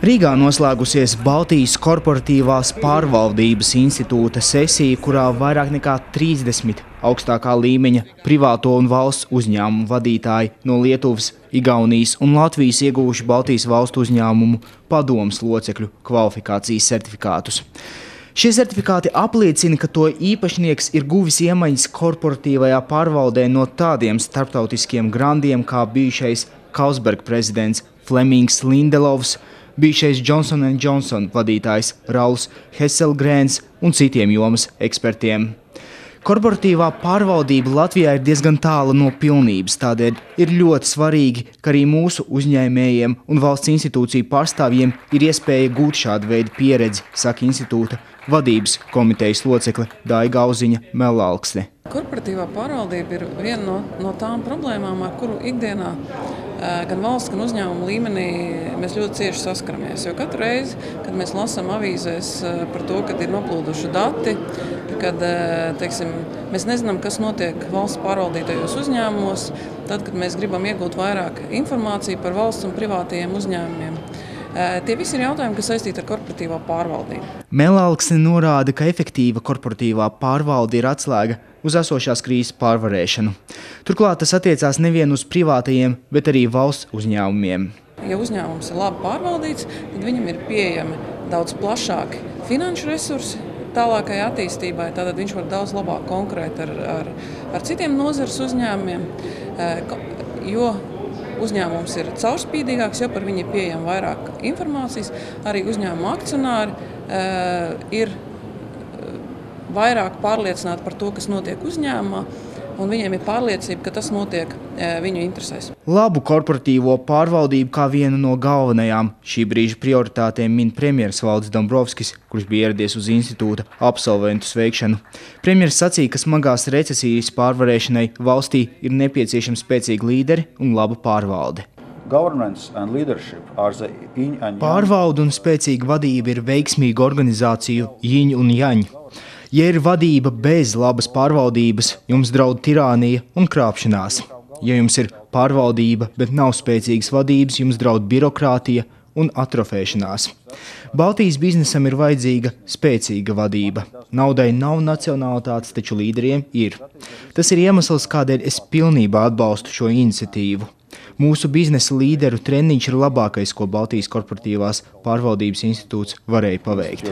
Rīgā noslēgusies Baltijas korporatīvās pārvaldības institūta sesija, kurā vairāk nekā 30 augstākā līmeņa privāto un valsts uzņēmumu vadītāji no Lietuvas, Igaunijas un Latvijas ieguvuši Baltijas valstu uzņēmumu padomes locekļu kvalifikācijas certifikātus. Šie certifikāti apliecina, ka to īpašnieks ir guvis iemaņas korporatīvajā pārvaldē no tādiem starptautiskiem grandiem kā bijušais Carlsberg prezidents Flemings Lindelovs, bijušais Johnson & Johnson vadītājs Rauls Hesselgrēns un citiem jomas ekspertiem. Korporatīvā pārvaldība Latvijā ir diezgan tāla no pilnības, tādēļ ir ļoti svarīgi, ka arī mūsu uzņēmējiem un valsts institūciju pārstāvjiem ir iespēja gūt šādu veidu pieredzi, saka institūta vadības komitejas locekle Daiga Auziņa Melalksne. Korporatīvā pārvaldība ir viena no tām problēmām, ar kuru ikdienā gan valsts, gan uzņēmuma līmenī mēs ļoti cieši saskaramies. Jo katru reizi, kad mēs lasām avīzēs par to, kad ir noplūduši dati, kad mēs nezinām, kas notiek valsts pārvaldītajos uzņēmumos, tad, kad mēs gribam iegūt vairāk informāciju par valsts un privātajiem uzņēmumiem. Tie visi ir jautājumi, kas saistīti ar korporatīvā pārvaldību. Melalksne norāda, ka efektīva korporatīvā pārvalde ir atslēga uz esošās krīzes pārvarēšanu. Turklāt tas attiecās nevien uz privātajiem, bet arī valsts uzņēmumiem. Ja uzņēmums ir labi pārvaldīts, tad viņam ir pieejami daudz plašāki finanšu resursi tālākai attīstībai, tātad viņš var daudz labāk konkurēt ar citiem nozares uzņēmumiem, jo uzņēmums ir caurspīdīgāks, jo par viņu ir pieejama vairāk informācijas. Arī uzņēmuma akcionāri ir vairāk pārliecināti par to, kas notiek uzņēmumā, un viņiem ir pārliecība, ka tas notiek viņu interesēs. Labu korporatīvo pārvaldību kā vienu no galvenajām šī brīža prioritātēm min premjeras Valdis Dombrovskis, kurš bija ieradies uz institūta absolventu sveikšanu. Premjeras sacīja, ka smagās recesijas pārvarēšanai valstī ir nepieciešami spēcīgi līderi un laba pārvalde. Pārvalde un spēcīga vadība ir veiksmīga organizāciju jiņ un jaņ. Ja ir vadība bez labas pārvaldības, jums draud tirānija un krāpšanās. Ja jums ir pārvaldība, bet nav spēcīgas vadības, jums draud birokrātija un atrofēšanās. Baltijas biznesam ir vajadzīga spēcīga vadība. Naudai nav nacionalitātes, taču līderiem ir. Tas ir iemesls, kādēļ es pilnībā atbalstu šo iniciatīvu. Mūsu biznesa līderu treniņš ir labākais, ko Baltijas korporatīvās pārvaldības institūts varēja paveikt.